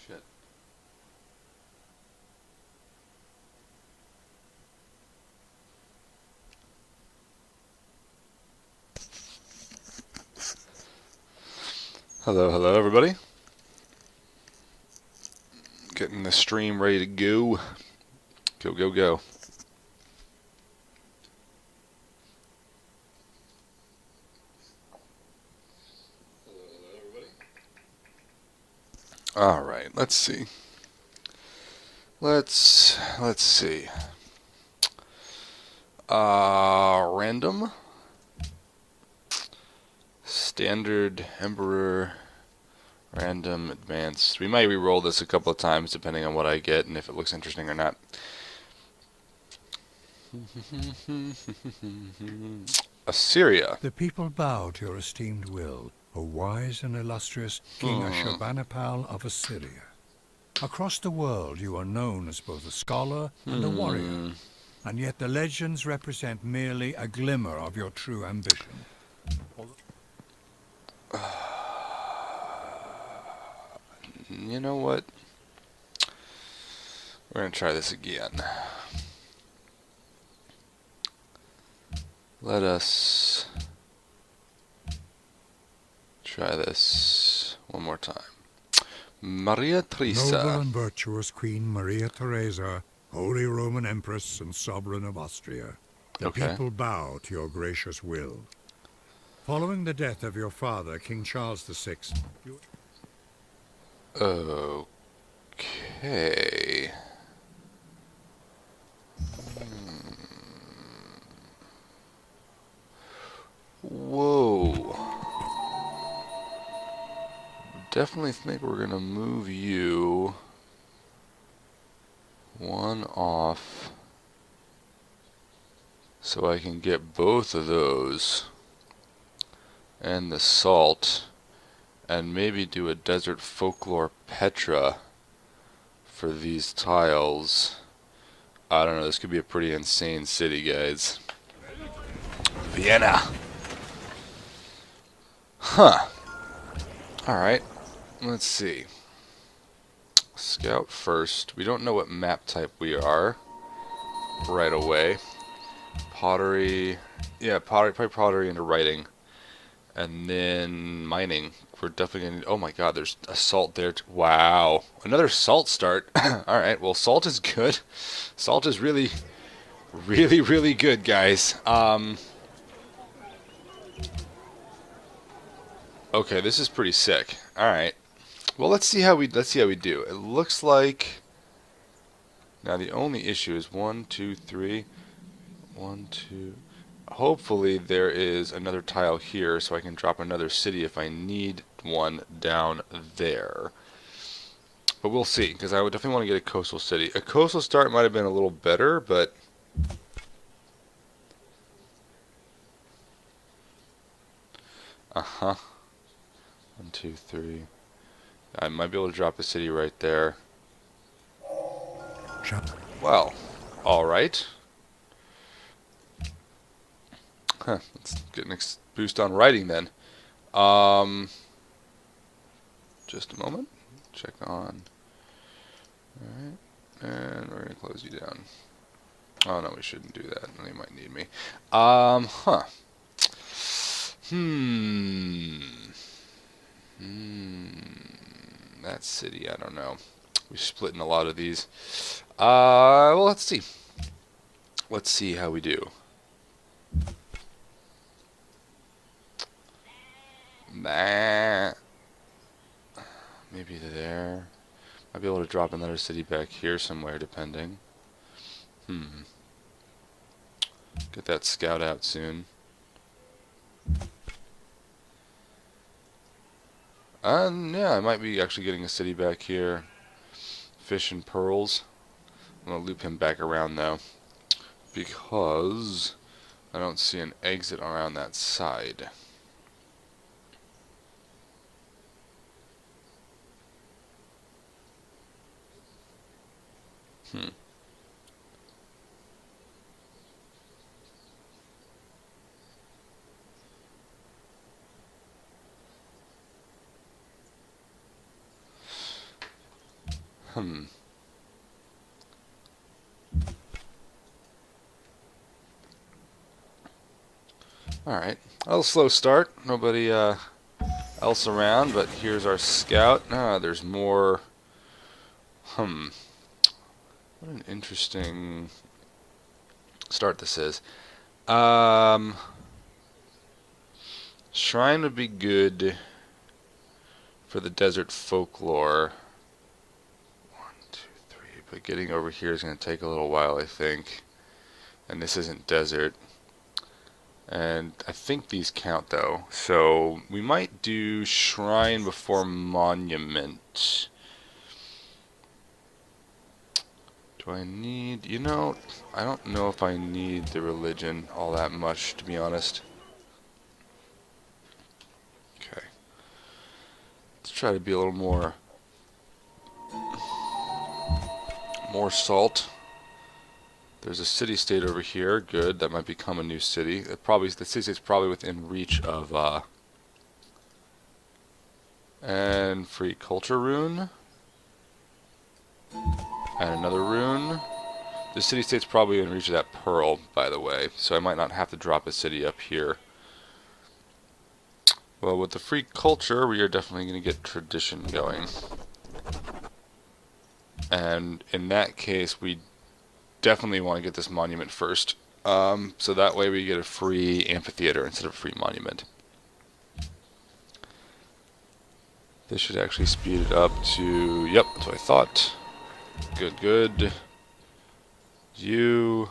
shit. Hello, hello, everybody. Getting the stream ready to go. Go, go, go. All right, let's see. Let's see. Random, standard, emperor, random, advanced. We might re-roll this a couple of times depending on what I get and if it looks interesting or not. Assyria. The people bow to your esteemed will, O wise and illustrious King Ashurbanipal of Assyria. Across the world you are known as both a scholar and a warrior, and yet the legends represent merely a glimmer of your true ambition. You know what? We're going to try this again. Let us try this one more time. Maria Teresa. Noble and virtuous Queen Maria Theresa, Holy Roman Empress and Sovereign of Austria, the people bow to your gracious will. Following the death of your father, King Charles VI, Okay. Whoa. Definitely think we're going to move you one off so I can get both of those and the salt and maybe do a desert folklore Petra for these tiles. I don't know, this could be a pretty insane city, guys. Vienna. Huh. Alright. Let's see. Scout first. We don't know what map type we are right away. Pottery. Yeah, pottery, probably pottery into writing. And then mining. We're definitely going to... Oh my god, there's a salt there. Wow. Another salt start. Alright, well, salt is good. Salt is really, really, really good, guys. Okay, this is pretty sick. Alright. Well, let's see how we do. It looks like... Now, the only issue is 1, 2, 3... 1, 2... Hopefully there is another tile here so I can drop another city if I need one down there. But we'll see, because I would definitely want to get a coastal city. A coastal start might have been a little better, but... Uh-huh. 1, 2, 3... I might be able to drop a city right there. Well, alright. Huh, let's get an boost on writing then. Just a moment. Check on. Alright. And we're going to close you down. Oh, no, we shouldn't do that. They might need me. Huh. That city, I don't know. We're splitting a lot of these. Well, let's see. Let's see how we do. Nah. Maybe there. Might be able to drop another city back here somewhere, depending. Get that scout out soon. Yeah, I might be actually getting a city back here. Fish and pearls. I'm going to loop him back around, though. Because I don't see an exit around that side. Hmm. Alright. A little slow start. Nobody else around, but here's our scout. Ah, there's more. Hmm. What an interesting start this is. Shrine would be good for the desert folklore. 1, 2, 3. But getting over here is going to take a little while, I think. And this isn't desert. And I think these count, though. So we might do shrine before monument. Do I need... You know, I don't know if I need the religion all that much, to be honest. Okay. Let's try to be a little more salt. There's a city-state over here. Good. That might become a new city. The city-state's probably within reach of and free culture rune. And another rune. The city-state's probably in reach of that pearl, by the way, so I might not have to drop a city up here. Well, with the free culture, we are definitely going to get tradition going. And in that case, we definitely want to get this monument first. So that way we get a free amphitheater instead of a free monument. This should actually speed it up to... Yep, that's what I thought. Good, good. You...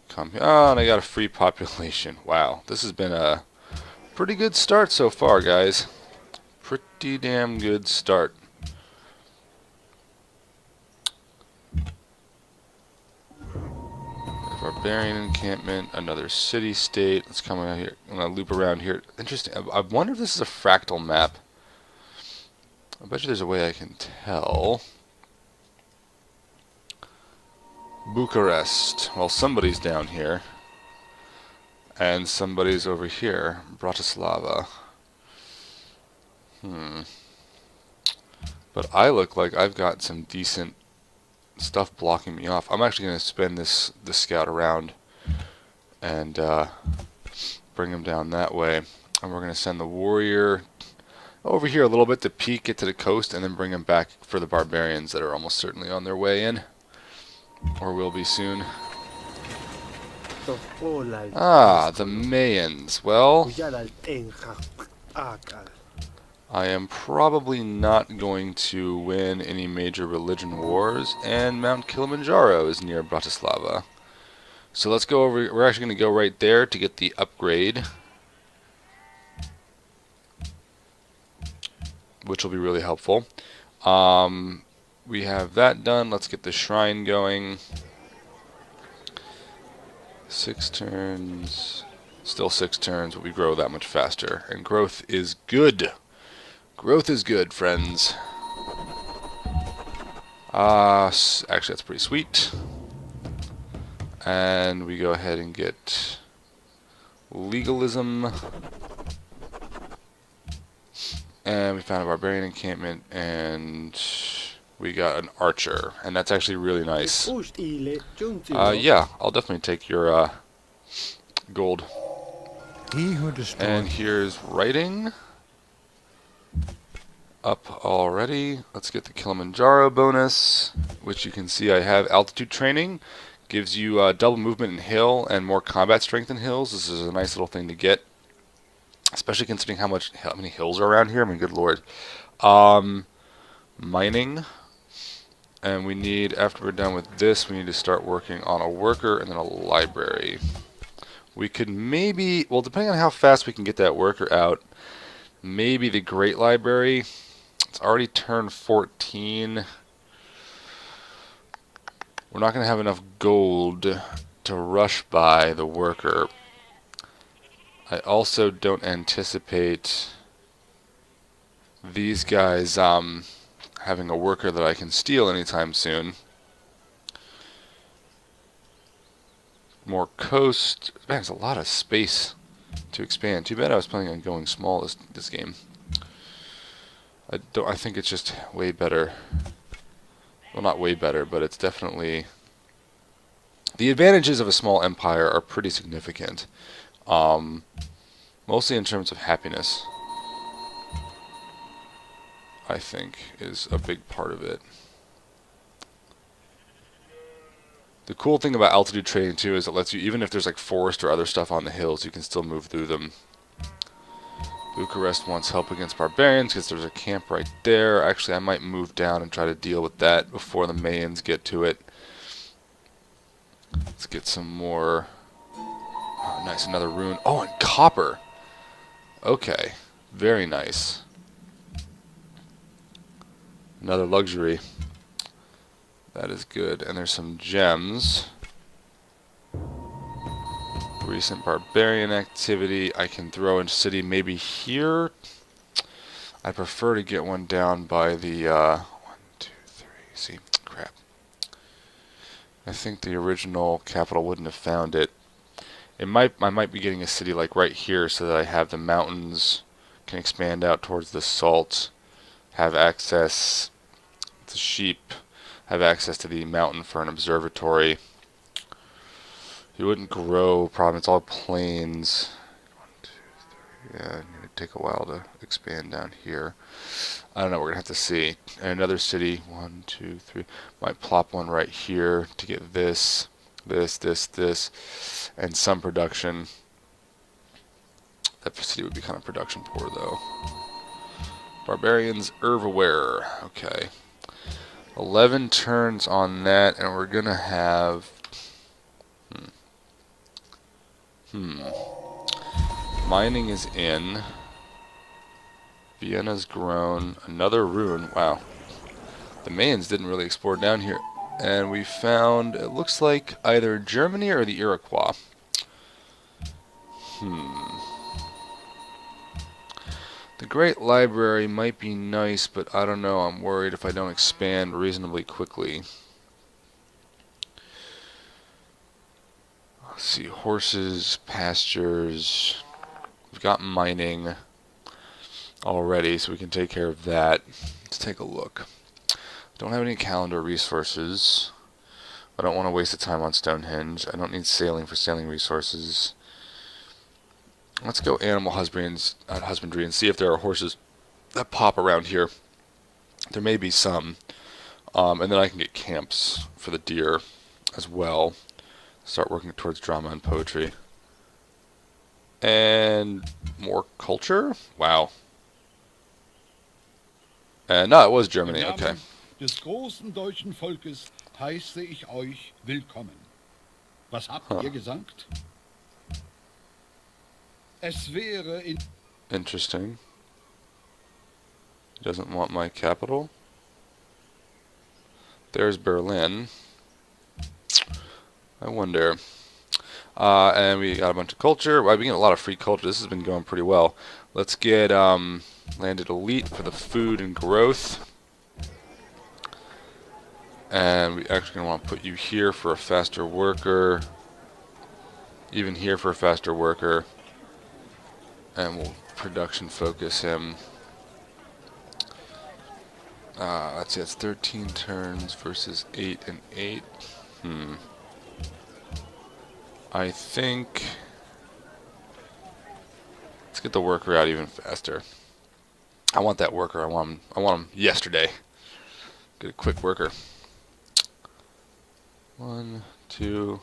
Come here. Oh, and I got a free population. Wow, this has been a pretty good start so far, guys. Pretty damn good start. Barbarian encampment, another city-state. Let's come out here. I'm going to loop around here. Interesting. I wonder if this is a fractal map. I bet you there's a way I can tell. Bucharest. Well, somebody's down here. And somebody's over here. Bratislava. But I look like I've got some decent stuff blocking me off. I'm actually going to spin this scout around and bring him down that way. And we're going to send the warrior over here a little bit to peek, get to the coast, and then bring him back for the barbarians that are almost certainly on their way in. Or will be soon. Ah, the Mayans. Well, I am probably not going to win any major religion wars, and Mount Kilimanjaro is near Bratislava. So let's go over, we're actually going to go right there to get the upgrade, which will be really helpful. We have that done. Let's get the shrine going. 6 turns, still 6 turns, but we grow that much faster. And growth is good. Growth is good, friends. Actually, that's pretty sweet. And we go ahead and get legalism. And we found a barbarian encampment, and we got an archer, and that's actually really nice. Yeah, I'll definitely take your gold. And here's writing. Up already. Let's get the Kilimanjaro bonus, which you can see I have altitude training. Gives you double movement in hill and more combat strength in hills. This is a nice little thing to get, especially considering how many hills are around here. I mean, good lord. Mining. And we need, after we're done with this, we need to start working on a worker and then a library. We could maybe, well, depending on how fast we can get that worker out, maybe the Great Library. It's already turned 14. We're not going to have enough gold to rush by the worker. I also don't anticipate these guys having a worker that I can steal anytime soon. More coast. Man, there's a lot of space to expand. Too bad I was planning on going small this game. I think it's just way better. Well, not way better, but it's definitely... The advantages of a small empire are pretty significant. Mostly in terms of happiness, I think, is a big part of it. The cool thing about altitude trading, too, is it lets you, even if there's like forest or other stuff on the hills, you can still move through them. Bucharest wants help against barbarians because there's a camp right there. Actually, I might move down and try to deal with that before the Mayans get to it. Let's get some more... Oh, nice, another rune. Oh, and copper! Okay, very nice. Another luxury. That is good. And there's some gems. Recent barbarian activity. I can throw in city maybe here. I prefer to get one down by the 1, 2, 3. See, crap. I think the original capital wouldn't have found it. I might be getting a city like right here so that I have the mountains, can expand out towards the salt, have access to sheep, have access to the mountain for an observatory. It wouldn't grow, problem, it's all plains. 1, 2, 3, yeah, it would take a while to expand down here. I don't know, we're going to have to see. And another city, 1, 2, 3, might plop one right here to get this, and some production. That city would be kind of production poor, though. Barbarians everywhere. Okay. 11 turns on that, and we're going to have... Mining is in. Vienna's grown. Another rune. Wow. The Mayans didn't really explore down here. And we found, it looks like either Germany or the Iroquois. The Great Library might be nice, but I don't know. I'm worried if I don't expand reasonably quickly. Let's see, horses, pastures. We've got mining already, so we can take care of that. Let's take a look. Don't have any calendar resources. I don't want to waste the time on Stonehenge. I don't need sailing for sailing resources. Let's go animal husbandry and see if there are horses that pop around here. There may be some. And then I can get camps for the deer as well. Start working towards drama and poetry. And more culture? Wow. No, it was Germany. Okay. Des großen deutschen Volkes heiße ich euch willkommen. Was habt ihr gesagt? Es wäre in... Interesting. He doesn't want my capital. There's Berlin. I wonder. And we got a bunch of culture. Well, we get a lot of free culture. This has been going pretty well. Let's get landed elite for the food and growth. And we actually going to want to put you here for a faster worker. Even here for a faster worker. And we'll production focus him. Let's see, that's 13 turns versus 8 and 8. I think... Let's get the worker out even faster. I want that worker. I want him yesterday. Get a quick worker. 1, 2...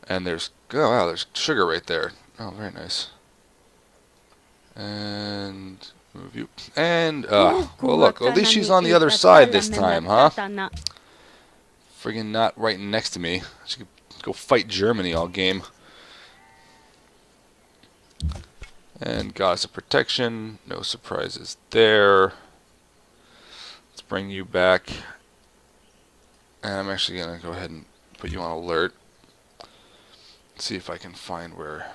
And there's... Oh, wow, there's sugar right there. Oh, very nice. And... Move you. And, well, look, at least she's on the other side this time, huh? Friggin' not right next to me. She could go fight Germany all game. And Goddess of Protection. No surprises there. Let's bring you back. And I'm actually going to go ahead and put you on alert. See if I can find where...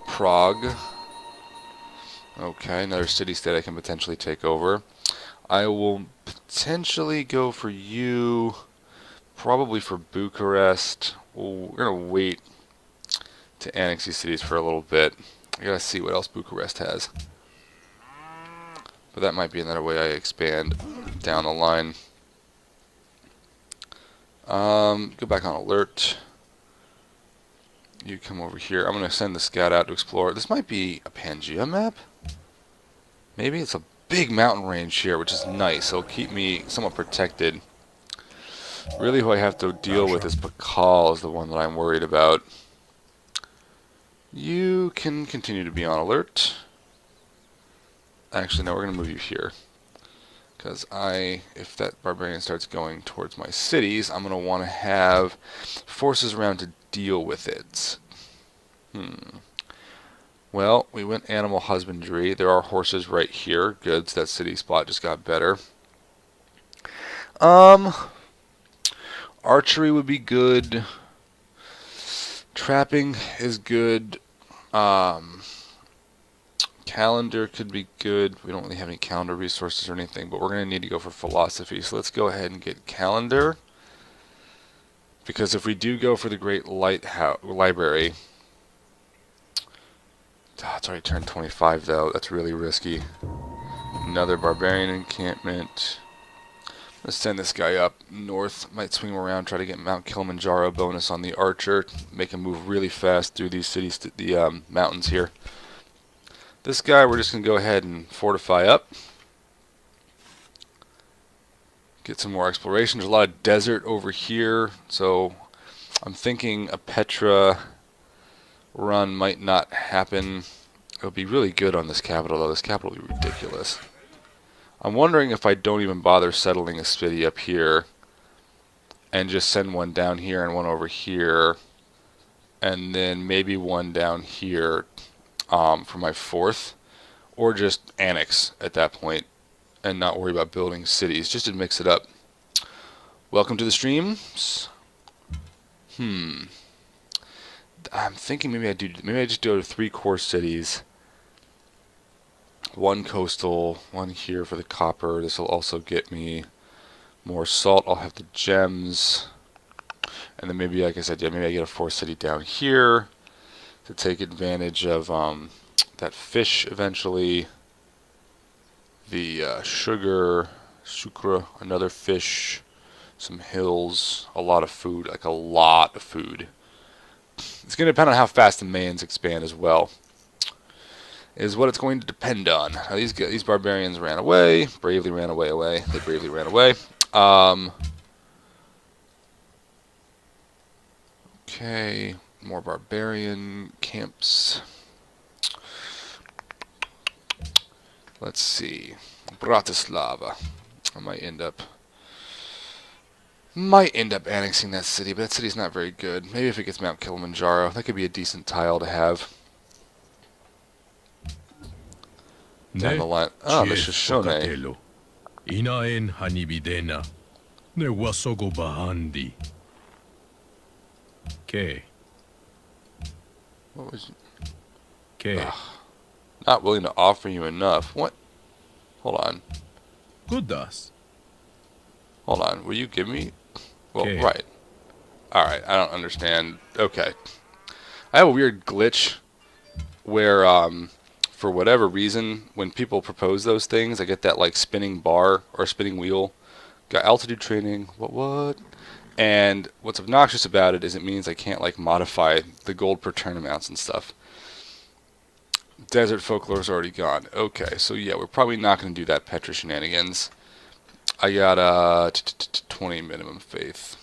Prague. Okay, another city-state I can potentially take over. I will potentially go for you, probably for Bucharest. We're going to wait to annex these cities for a little bit. I got to see what else Bucharest has. But that might be another way I expand down the line. Go back on alert. You come over here. I'm going to send the scout out to explore. This might be a Pangea map? Maybe it's a big mountain range here, which is nice. It'll keep me somewhat protected. Really who I have to deal with is Pakal is the one that I'm worried about. You can continue to be on alert. Actually, no, we're going to move you here. Because if that barbarian starts going towards my cities, I'm going to want to have forces around to deal with it. Well, we went animal husbandry. There are horses right here. Good, so that city spot just got better. Archery would be good. Trapping is good. Calendar could be good. We don't really have any calendar resources or anything, but we're going to need to go for philosophy. So let's go ahead and get calendar. Because if we do go for the Great Library... it's already turned 25 though. That's really risky. Another barbarian encampment. Let's send this guy up north. Might swing him around, try to get Mount Kilimanjaro bonus on the archer. Make him move really fast through these cities, the mountains here. This guy we're just going to go ahead and fortify up. Get some more exploration. There's a lot of desert over here, so I'm thinking a Petra run might not happen. It would be really good on this capital, though. This capital would be ridiculous. I'm wondering if I don't even bother settling a city up here and just send one down here and one over here, and then maybe one down here for my fourth, or just annex at that point and not worry about building cities, just to mix it up. Welcome to the streams. I'm thinking maybe I just do 3 core cities. 1 coastal, 1 here for the copper. This will also get me more salt. I'll have the gems. And then maybe, like I said, maybe I get a 4th city down here to take advantage of that fish eventually. The sugar, another fish, some hills, a lot of food, like a lot of food. It's going to depend on how fast the Mayans expand as well, is what it's going to depend on. Now, these barbarians ran away, bravely ran away. They bravely ran away. Okay, more barbarian camps. Let's see, Bratislava. I might end up annexing that city, but that city's not very good. Maybe if it gets Mount Kilimanjaro, that could be a decent tile to have. Down the line. Oh, the Shoshone. Inaen hanibidena. Ne wasogo bahandi. K. What was it? K. Not willing to offer you enough. What? Hold on. Gooddas. Hold on. Will you give me? Well, Okay. right. Alright, I don't understand. Okay. I have a weird glitch where, for whatever reason, when people propose those things, I get that, like, spinning bar or spinning wheel. Got altitude training. What? And what's obnoxious about it is it means I can't, like, modify the gold per turn amounts and stuff. Desert folklore's already gone. Okay, so yeah, we're probably not going to do that Petra shenanigans. I got 20 minimum faith.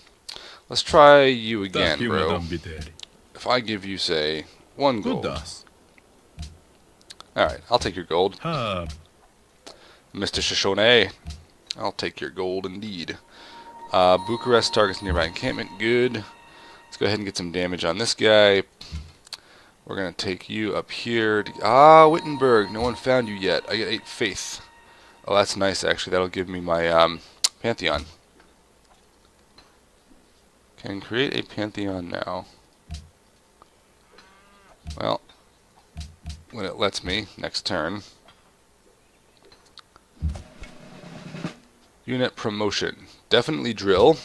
Let's try you again, bro. If I give you, say, 1 gold. Gooddas. Alright, I'll take your gold. Ha. Mr. Shoshone, I'll take your gold indeed. Bucharest targets nearby encampment. Good. Let's go ahead and get some damage on this guy. We're going to take you up here. Wittenberg. No one found you yet. I get 8 faith. Oh, that's nice, actually. That'll give me my Pantheon. Can create a Pantheon now. Well, when it lets me, next turn. Unit promotion. Definitely drill.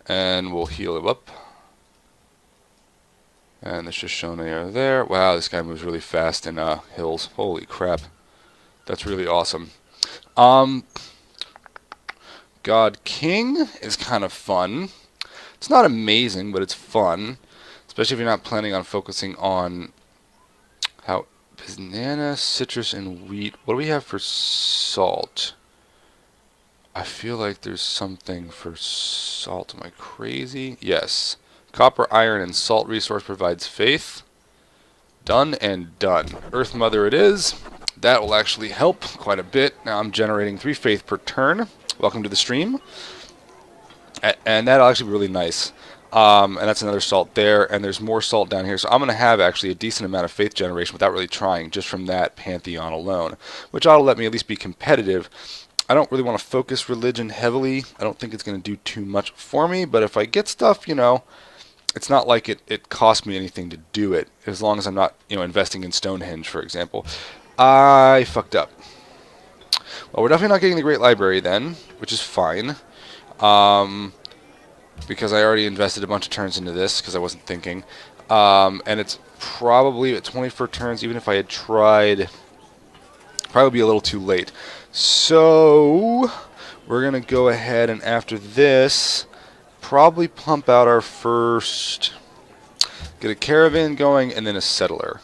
And we'll heal him up. And the Shoshone are there. Wow, this guy moves really fast in hills. Holy crap. That's really awesome. God King is kind of fun. It's not amazing, but it's fun. Especially if you're not planning on focusing on how banana, citrus, and wheat. What do we have for salt? I feel like there's something for salt. Am I crazy? Yes. Copper, iron, and salt resource provides faith. Done and done. Earth Mother it is. That will actually help quite a bit. Now I'm generating 3 faith per turn. Welcome to the stream. And that'll actually be really nice. And that's another salt there, and there's more salt down here. So I'm going to have actually a decent amount of faith generation without really trying, just from that pantheon alone, which ought to let me at least be competitive. I don't really want to focus religion heavily. I don't think it's going to do too much for me, but if I get stuff, you know, it's not like it costs me anything to do it, as long as I'm not, you know, investing in Stonehenge, for example. I fucked up. Well, we're definitely not getting the Great Library then, which is fine. Because I already invested a bunch of turns into this, because I wasn't thinking. And it's probably at 24 turns, even if I had tried, probably be a little too late. So, we're going to go ahead and after this, probably pump out our first, get a caravan going, and then a settler.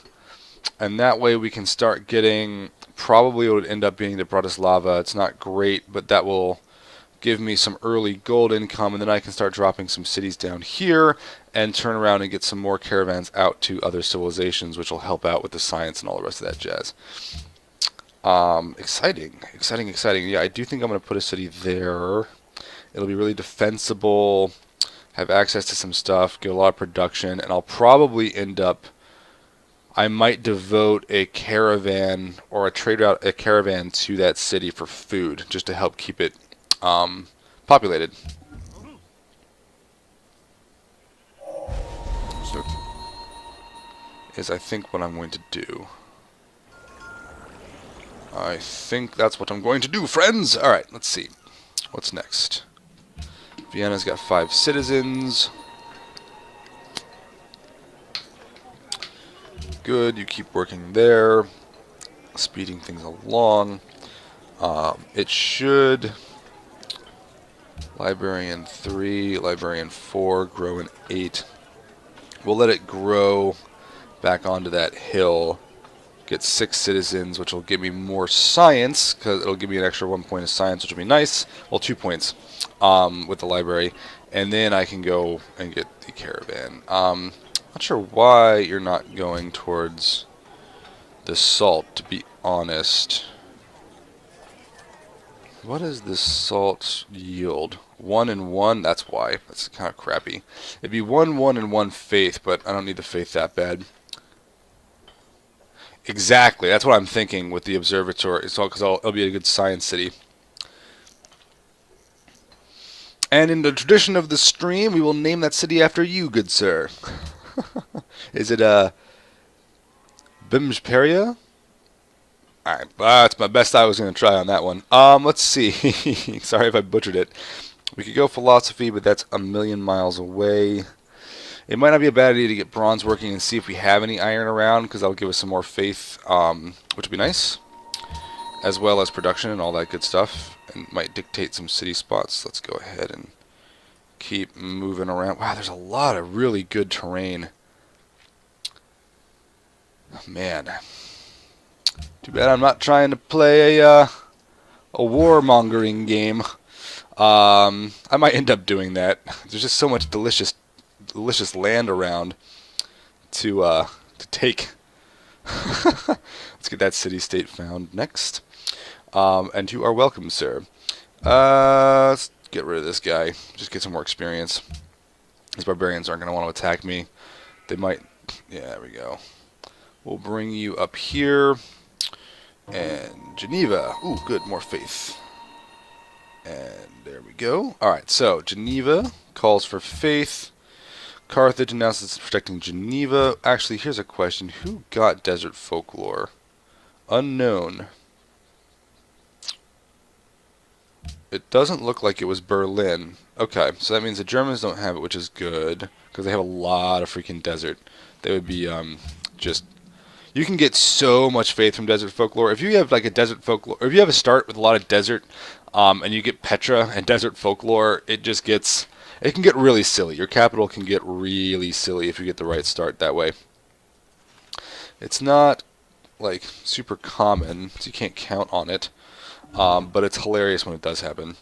And that way we can start getting, probably it would end up being the Bratislava. It's not great, but that will give me some early gold income, and then I can start dropping some cities down here and turn around and get some more caravans out to other civilizations, which will help out with the science and all the rest of that jazz. Exciting. Yeah, I do think I'm going to put a city there. It'll be really defensible, have access to some stuff, get a lot of production, and I'll probably end up, I might devote a caravan or a trade route, a caravan to that city for food, just to help keep it populated. So, is I think what I'm going to do. I think that's what I'm going to do, friends! Alright, let's see. What's next? Vienna's got 5 citizens. Good, you keep working there. Speeding things along. It should... Librarian 3, Librarian 4, grow in 8. We'll let it grow back onto that hill. Get 6 citizens, which will give me more science, because it'll give me an extra 1 point of science, which will be nice. Well, 2 points with the library. And then I can go and get the caravan. Not sure why you're not going towards the salt, to be honest. What does this salt yield? 1 and 1? That's why. That's kind of crappy. It'd be 1, 1, and 1 faith, but I don't need the faith that bad. Exactly. That's what I'm thinking with the observatory. It's all because it'll be a good science city. And in the tradition of the stream, we will name that city after you, good sir. Is it Bimsperia? Alright, that's my best I was going to try on that one. Let's see. Sorry if I butchered it. We could go philosophy, but that's a million miles away. It might not be a bad idea to get bronze working and see if we have any iron around, because that'll give us some more faith, which would be nice. As well as production and all that good stuff. And might dictate some city spots. Let's go ahead and keep moving around. Wow, there's a lot of really good terrain. Man. Too bad I'm not trying to play a warmongering game. I might end up doing that. There's just so much delicious land around to take. Let's get that city-state found next. And you are welcome, sir. Let's get rid of this guy. Just get some more experience. These barbarians aren't going to want to attack me. They might... Yeah, there we go. We'll bring you up here. And Geneva. Ooh, good. More faith. And there we go. Alright, so Geneva calls for faith. Carthage announces it's protecting Geneva. Actually, here's a question. Who got desert folklore? Unknown. It doesn't look like it was Berlin. Okay, so that means the Germans don't have it, which is good, because they have a lot of freaking desert. They would be just You can get so much faith from desert folklore. If you have like a desert folklore, or if you have a start with a lot of desert, and you get Petra and desert folklore, it can get really silly. Your capital can get really silly if you get the right start that way. It's not like super common, so you can't count on it, but it's hilarious when it does happen.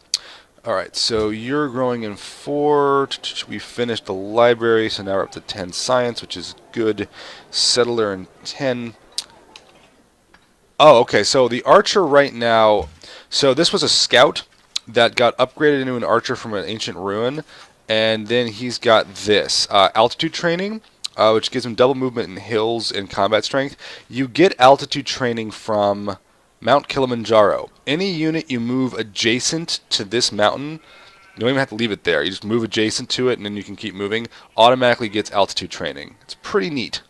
Alright, so you're growing in 4. We finished the library, so now we're up to 10 science, which is good. Settler in 10. Oh, okay, so the archer right now... So this was a scout that got upgraded into an archer from an ancient ruin, and then he's got this. Altitude training, which gives him double movement in hills and combat strength. You get altitude training from Mount Kilimanjaro. Any unit you move adjacent to this mountain, you don't even have to leave it there. You just move adjacent to it, and then you can keep moving. Automatically gets altitude training. It's pretty neat.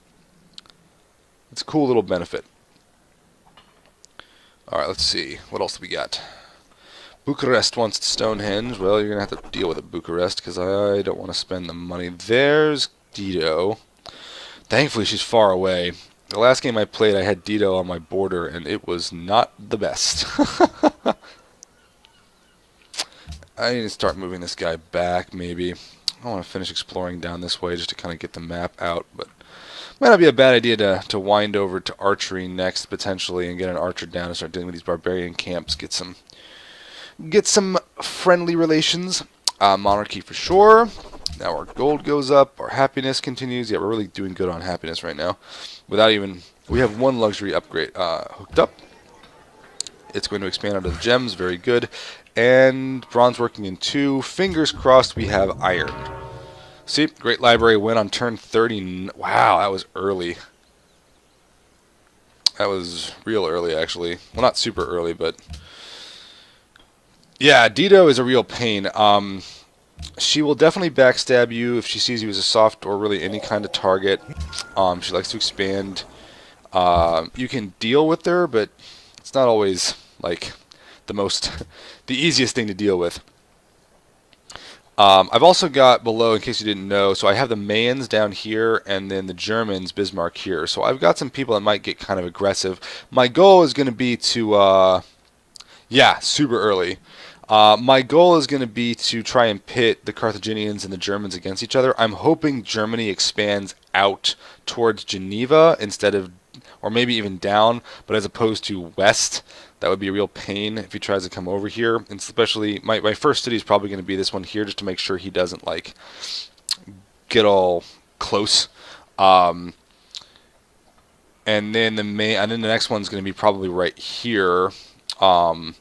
It's a cool little benefit. Alright, let's see. What else do we got? Bucharest wants Stonehenge. Well, you're going to have to deal with it, Bucharest, because I don't want to spend the money. There's Dido. Thankfully, she's far away. The last game I played, I had Dido on my border, and it was not the best. I need to start moving this guy back, maybe. I want to finish exploring down this way just to kind of get the map out, but might not be a bad idea to wind over to archery next, potentially, and get an archer down and start dealing with these barbarian camps. Get some friendly relations. Monarchy for sure. Now our gold goes up, our happiness continues. Yeah, we're really doing good on happiness right now. Without even... We have one luxury upgrade hooked up. It's going to expand onto the gems, very good. And bronze working in 2. Fingers crossed we have iron. See, great library win on turn 30. Wow, that was early. That was real early, actually. Well, not super early, but... Yeah, Dido is a real pain. She will definitely backstab you if she sees you as a soft or really any kind of target. She likes to expand. You can deal with her, but it's not always like the easiest thing to deal with. I've also got below, in case you didn't know, so I have the Mayans down here and then the Germans, Bismarck, here. So I've got some people that might get kind of aggressive. My goal is going to be to, yeah, super early. My goal is going to be to try and pit the Carthaginians and the Germans against each other. I'm hoping Germany expands out towards Geneva instead of, or maybe even down, but as opposed to west. That would be a real pain if he tries to come over here. And especially, my first city is probably going to be this one here, just to make sure he doesn't, like, get all close. And then the next one's going to be probably right here. And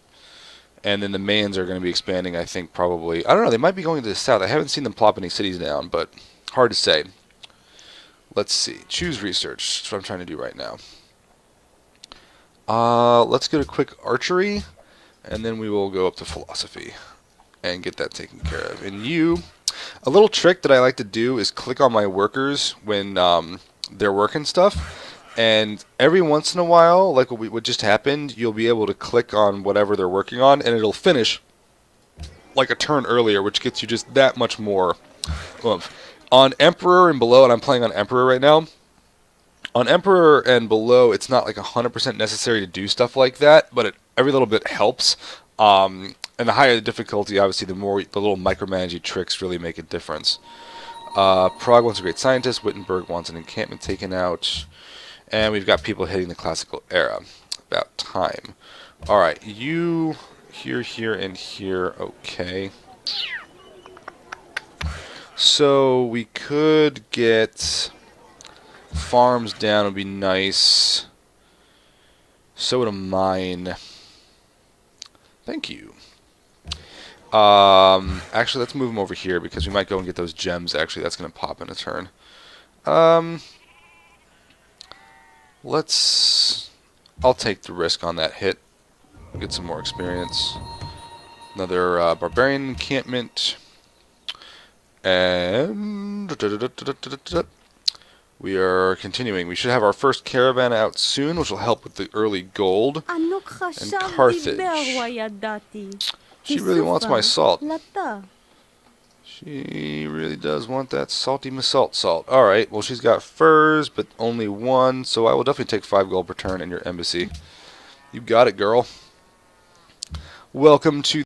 then the Mayans are going to be expanding, I think, probably. I don't know, they might be going to the south. I haven't seen them plop any cities down, but hard to say. Let's see. Choose research. That's what I'm trying to do right now. Let's get a quick archery, and then we will go up to philosophy and get that taken care of. And a little trick that I like to do is click on my workers when they're working stuff. And every once in a while, like what just happened, you'll be able to click on whatever they're working on, and it'll finish like a turn earlier, which gets you just that much more oomph. On Emperor and below, and I'm playing on Emperor right now, on Emperor and below, it's not like 100% necessary to do stuff like that, but every little bit helps. And the higher the difficulty, obviously, the little micromanaging tricks really make a difference. Prague wants a great scientist. Wittenberg wants an encampment taken out. And we've got people hitting the classical era. About time. Alright, you here, and here. Okay. So we could get farms down. Would be nice. So would a mine. Thank you. Actually, let's move them over here because we might go and get those gems. Actually, that's going to pop in a turn. I'll take the risk on that hit. Get some more experience. Another barbarian encampment. And we are continuing. We should have our first caravan out soon, which will help with the early gold. And Carthage. She really wants my salt. She really does want that salty Masalt salt. Alright, well she's got furs, but only one, so I will definitely take 5 gold per turn in your embassy. You got it, girl. Welcome to